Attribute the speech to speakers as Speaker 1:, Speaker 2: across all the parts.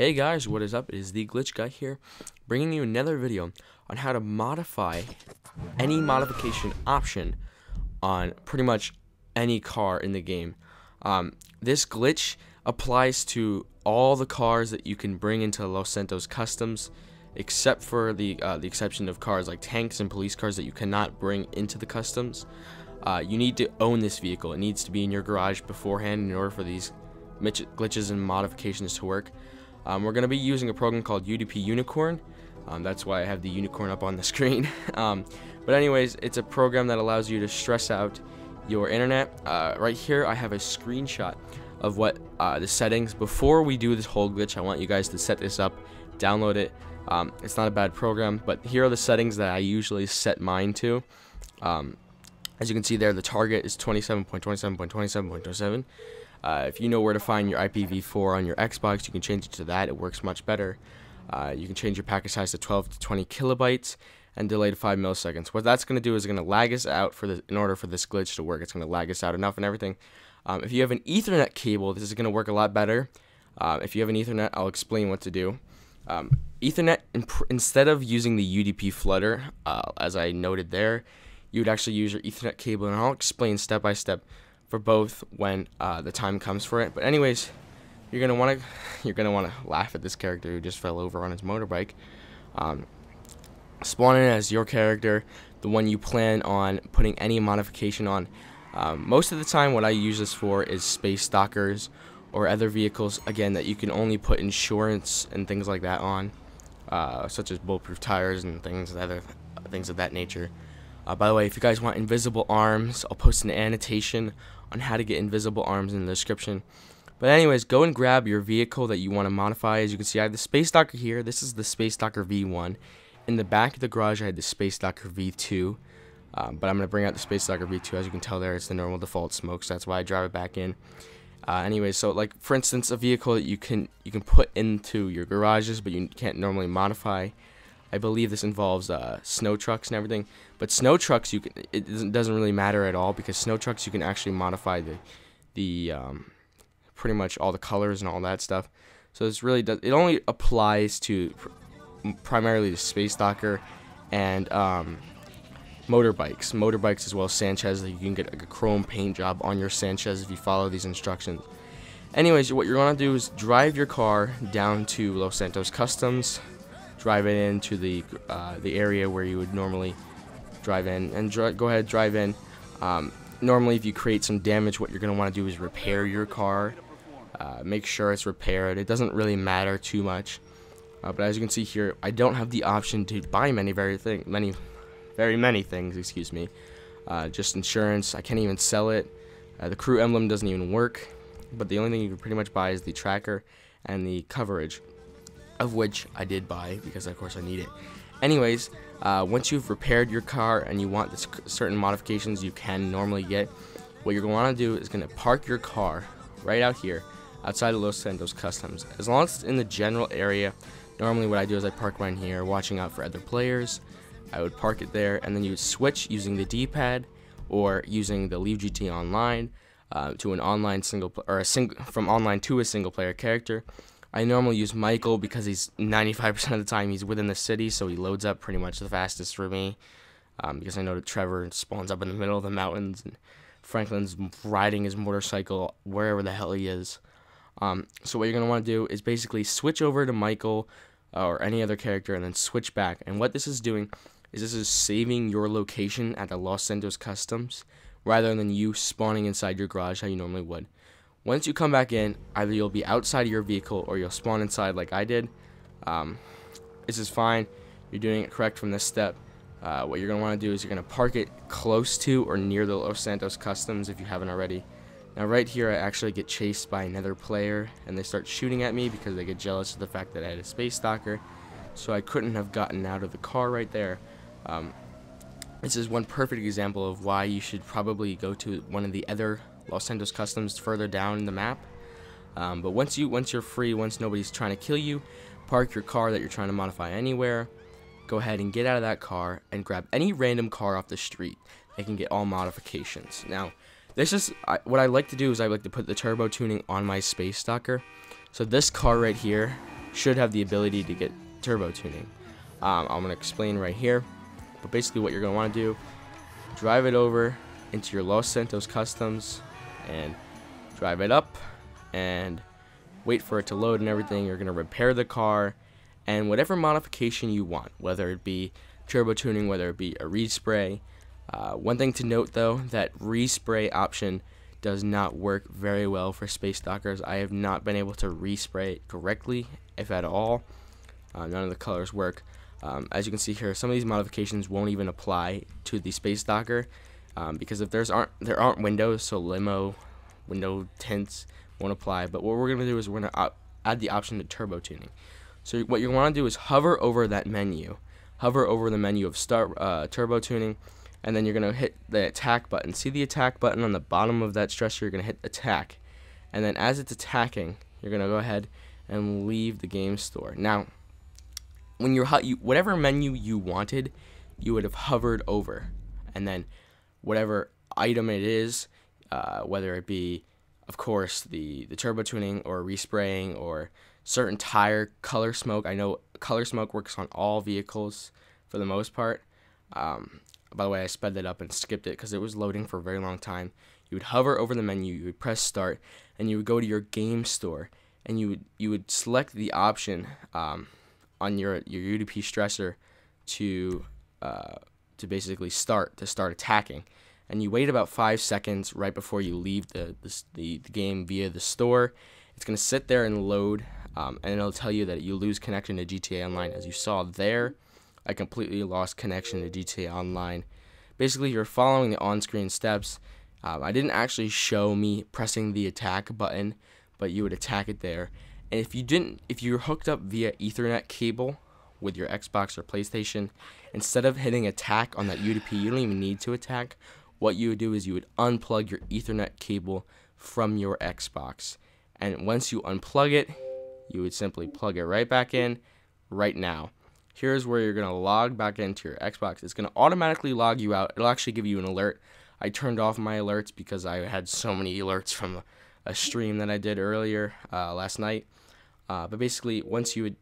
Speaker 1: Hey guys, what is up? It is the Glitch Guy here, bringing you another video on how to modify any modification option on pretty much any car in the game. This glitch applies to all the cars that you can bring into Los Santos Customs, except for the exception of cars like tanks and police cars that you cannot bring into the customs. You need to own this vehicle. It needs to be in your garage beforehand in order for these glitches and modifications to work. We're going to be using a program called UDP Unicorn. That's why I have the unicorn up on the screen. But anyways, it's a program that allows you to stress out your internet. Right here I have a screenshot of what the settings. Before we do this whole glitch, I want you guys to set this up, download it. It's not a bad program, but here are the settings that I usually set mine to. As you can see there, the target is 27.27.27.27. If you know where to find your IPv4 on your Xbox, you can change it to that. It works much better. You can change your packet size to 12 to 20 kilobytes and delay to 5 milliseconds. What that's going to do is going to lag us out in order for this glitch to work. It's going to lag us out enough and everything. If you have an Ethernet cable, this is going to work a lot better. If you have an Ethernet, I'll explain what to do. Ethernet, instead of using the UDP flutter, as I noted there, you would actually use your Ethernet cable, and I'll explain step by step for both when the time comes for it. But anyways, you're gonna want to laugh at this character who just fell over on his motorbike. Spawn in as your character, the one you plan on putting any modification on. Most of the time, what I use this for is space stalkers or other vehicles, again, that you can only put insurance and things like that on, such as bulletproof tires and other things of that nature. By the way, if you guys want invisible arms, I'll post an annotation on how to get invisible arms in the description. But anyways, go and grab your vehicle that you want to modify. As you can see, I have the Space Stalker here. This is the Space Stalker V1. In the back of the garage, I had the Space Stalker V2. But I'm going to bring out the Space Stalker V2. As you can tell there, it's the normal default smoke, so that's why I drive it back in. Anyways, so like for instance, a vehicle that you can put into your garages, but you can't normally modify. I believe this involves snow trucks and everything, but snow trucks it doesn't really matter at all, because snow trucks you can actually modify the pretty much all the colors and all that stuff. So it only applies to primarily the Space Stalker and motorbikes as well as Sanchez. You can get like a chrome paint job on your Sanchez if you follow these instructions. Anyways, what you're gonna do is drive your car down to Los Santos Customs. Drive it into the area where you would normally drive in, and go ahead, drive in. Normally, if you create some damage, what you're going to want to do is repair your car. Make sure it's repaired. It doesn't really matter too much. But as you can see here, I don't have the option to buy very many things. Excuse me. Just insurance. I can't even sell it. The crew emblem doesn't even work. But the only thing you can pretty much buy is the tracker and the coverage, of which I did buy because of course I need it. Anyways, once you've repaired your car and you want certain modifications you can normally get, what you're going to want to do is going to park your car right out here outside of Los Santos Customs. As long as it's in the general area, normally what I do is I park right here, watching out for other players. I would park it there, and then you would switch using the D-pad or using the Leave GT Online to an online from online to a single player character. I normally use Michael because he's 95% of the time he's within the city, so he loads up pretty much the fastest for me. Because I know that Trevor spawns up in the middle of the mountains, and Franklin's riding his motorcycle wherever the hell he is. So what you're going to want to do is basically switch over to Michael or any other character and then switch back. And what this is doing is this is saving your location at the Los Santos Customs rather than you spawning inside your garage how you normally would. Once you come back in, either you'll be outside of your vehicle or you'll spawn inside like I did. This is fine. You're doing it correct from this step. What you're going to want to do is you're going to park it close to or near the Los Santos Customs if you haven't already. Now right here I actually get chased by another player, and they start shooting at me because they get jealous of the fact that I had a Space Stalker. So I couldn't have gotten out of the car right there. This is one perfect example of why you should probably go to one of the other Los Santos Customs further down in the map. But once you're free, once nobody's trying to kill you, park your car that you're trying to modify anywhere. Go ahead and get out of that car and grab any random car off the street. They can get all modifications. Now, what I like to do is I like to put the turbo tuning on my Space Stalker. So this car right here should have the ability to get turbo tuning. I'm going to explain right here, but basically what you're going to want to do, drive it over into your Los Santos Customs and drive it up and wait for it to load and everything. You're going to repair the car and whatever modification you want, whether it be turbo tuning, whether it be a respray. One thing to note though, that respray option does not work very well for Space Dockers. I have not been able to respray it correctly, if at all. None of the colors work. As you can see here, some of these modifications won't even apply to the Space Docker because if there aren't windows, so limo window tints won't apply. But what we're going to do is we're going to add the option to turbo tuning. So what you want to do is hover over that menu, hover over the menu of start turbo tuning, and then you're going to hit the attack button. See the attack button on the bottom of that stressor? You're going to hit attack, and then as it's attacking, you're going to go ahead and leave the game store. Now, when whatever menu you wanted, you would have hovered over, and then whatever item it is, whether it be, of course, the turbo tuning or respraying or certain tire color smoke. I know color smoke works on all vehicles for the most part. By the way, I sped that up and skipped it because it was loading for a very long time. You would hover over the menu, you would press start, and you would go to your game store, and you would select the option on your UDP stressor to basically start attacking, and you wait about 5 seconds right before you leave the game via the store. It's gonna sit there and load, and it'll tell you that you lose connection to GTA Online. As you saw there, I completely lost connection to GTA Online. Basically, you're following the on-screen steps. I didn't actually show me pressing the attack button, but you would attack it there. And if you're hooked up via Ethernet cable with your Xbox or PlayStation, instead of hitting attack on that UDP, you don't even need to attack. What you would do is you would unplug your Ethernet cable from your Xbox. And once you unplug it, you would simply plug it right back in right now. Here's where you're going to log back into your Xbox. It's going to automatically log you out. It'll actually give you an alert. I turned off my alerts because I had so many alerts from a stream that I did earlier last night. But basically, once you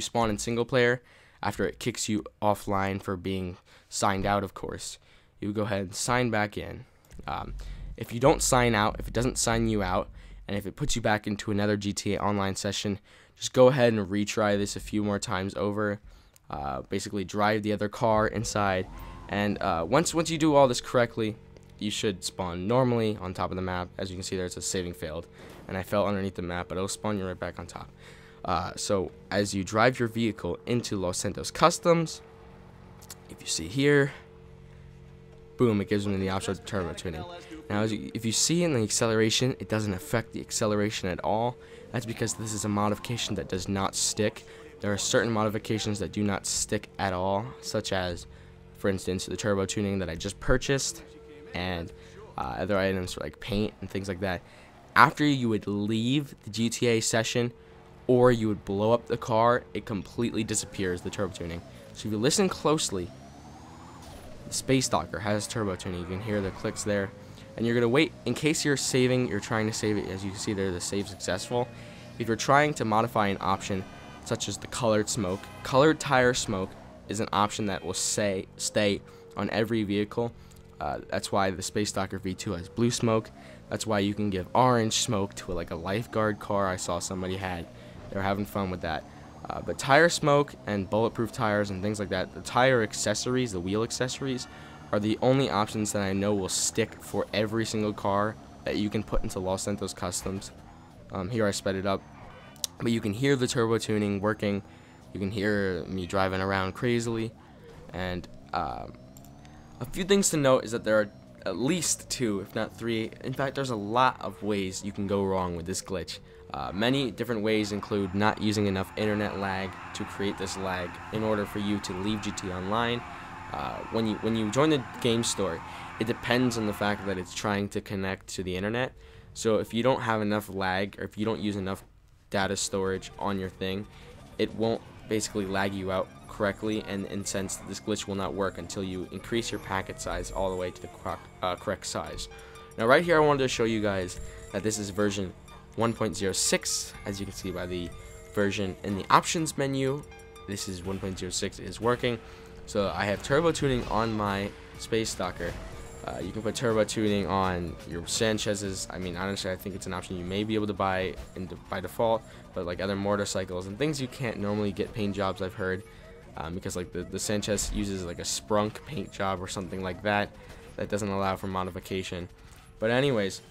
Speaker 1: spawn in single player, after it kicks you offline for being signed out, of course, you would go ahead and sign back in. If you don't sign out, if it doesn't sign you out, and if it puts you back into another GTA Online session, just go ahead and retry this a few more times over. Basically, drive the other car inside, and once you do all this correctly, you should spawn normally on top of the map. As you can see there, it says saving failed, and I fell underneath the map, but it'll spawn you right back on top. So as you drive your vehicle into Los Santos Customs, if you see here, boom, it gives me the option of turbo tuning. Now, if you see in the acceleration, it doesn't affect the acceleration at all. That's because this is a modification that does not stick. There are certain modifications that do not stick at all, such as, for instance, the turbo tuning that I just purchased, and other items like paint and things like that. After you would leave the GTA session, or you would blow up the car, it completely disappears, the turbo tuning. So if you listen closely, the Space Docker has turbo tuning. You can hear the clicks there. And you're going to wait, in case you're trying to save it, as you can see there, the save successful. If you're trying to modify an option, such as the colored smoke, colored tire smoke is an option that will stay on every vehicle. That's why the Space Docker V2 has blue smoke. That's why you can give orange smoke to like a lifeguard car I saw somebody had. They were having fun with that. But tire smoke and bulletproof tires and things like that, the tire accessories, the wheel accessories, are the only options that I know will stick for every single car that you can put into Los Santos Customs. Here I sped it up, but you can hear the turbo tuning working. You can hear me driving around crazily, and a few things to note is that there are at least 2, if not 3. In fact, there's a lot of ways you can go wrong with this glitch. Many different ways include not using enough internet lag to create this lag in order for you to leave GTA Online. When you join the game store, it depends on the fact that it's trying to connect to the internet. So if you don't have enough lag, or if you don't use enough data storage on your thing, it won't basically lag you out correctly, and in sense this glitch will not work until you increase your packet size all the way to the correct size. Now right here I wanted to show you guys that this is version 1.06, as you can see by the version in the options menu. This is 1.06 is working. So I have turbo tuning on my Space Stalker. You can put turbo tuning on your Sanchez's. I mean, honestly, I think it's an option you may be able to buy by default, but like other motorcycles and things you can't normally get paint jobs, I've heard, because like the Sanchez uses like a sprunk paint job or something like that doesn't allow for modification. But anyways,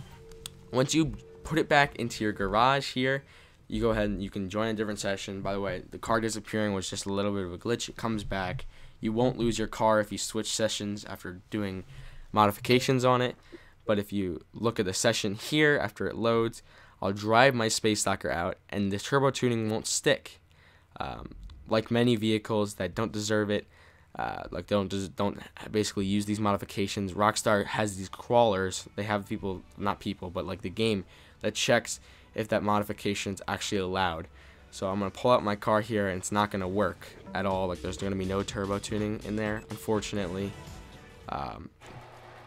Speaker 1: once you put it back into your garage here, you go ahead and you can join a different session. By the way, the car disappearing was just a little bit of a glitch. It comes back. You won't lose your car if you switch sessions after doing modifications on it. But if you look at the session here after it loads, I'll drive my Space Stalker out and the turbo tuning won't stick. Like many vehicles that don't deserve it, like don't basically use these modifications, Rockstar has these crawlers. They have people, not people, but like the game that checks if that modification's actually allowed. So I'm gonna pull out my car here and it's not gonna work at all. Like there's gonna be no turbo tuning in there, unfortunately.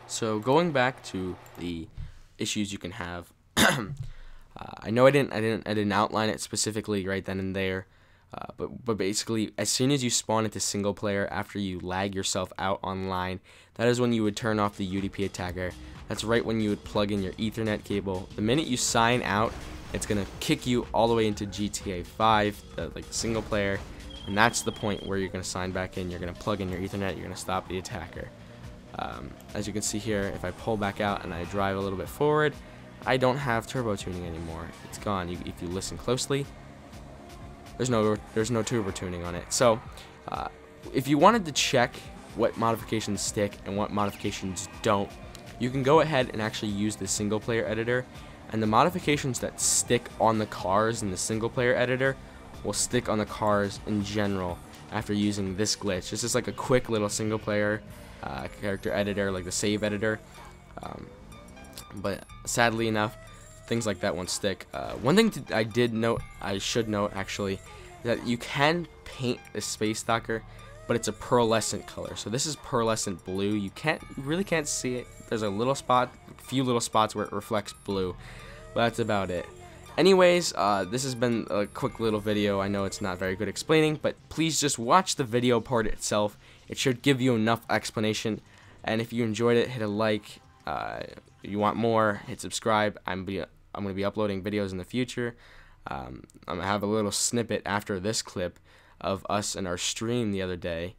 Speaker 1: So going back to the issues you can have, I know I didn't outline it specifically right then and there, but basically as soon as you spawn into single player after you lag yourself out online, that is when you would turn off the UDP attacker. That's right when you would plug in your Ethernet cable. The minute you sign out, it's gonna kick you all the way into GTA 5, like single player, and that's the point where you're gonna sign back in. You're gonna plug in your Ethernet. You're gonna stop the attacker. As you can see here, if I pull back out and I drive a little bit forward, I don't have turbo tuning anymore. It's gone. If you listen closely, there's no turbo tuning on it. So if you wanted to check what modifications stick and what modifications don't, you can go ahead and actually use the single player editor, and the modifications that stick on the cars in the single player editor will stick on the cars in general after using this glitch. This is like a quick little single player character editor, like the save editor, but sadly enough, things like that won't stick. One thing I should note actually, that you can paint a Space Stalker, but it's a pearlescent color. So this is pearlescent blue. You really can't see it. There's a few little spots where it reflects blue, but that's about it. Anyways, this has been a quick little video. I know it's not very good explaining, but please just watch the video part itself. It should give you enough explanation. And if you enjoyed it, hit a like. If you want more, hit subscribe. I'm going to be uploading videos in the future. I'm going to have a little snippet after this clip of us and our stream the other day,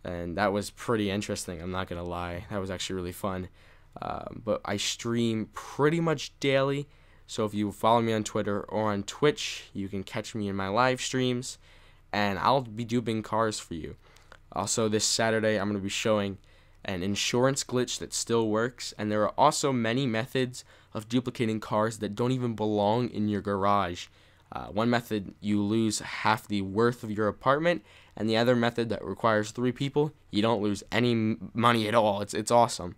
Speaker 1: and that was pretty interesting. I'm not going to lie. That was actually really fun. But I stream pretty much daily. So if you follow me on Twitter or on Twitch, you can catch me in my live streams, and I'll be duping cars for you. Also, this Saturday, I'm going to be showing an insurance glitch that still works, and there are also many methods of duplicating cars that don't even belong in your garage. One method, you lose half the worth of your apartment, and the other method that requires 3 people, you don't lose any money at all. It's awesome.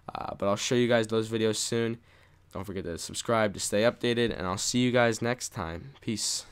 Speaker 1: But I'll show you guys those videos soon. Don't forget to subscribe to stay updated, and I'll see you guys next time. Peace.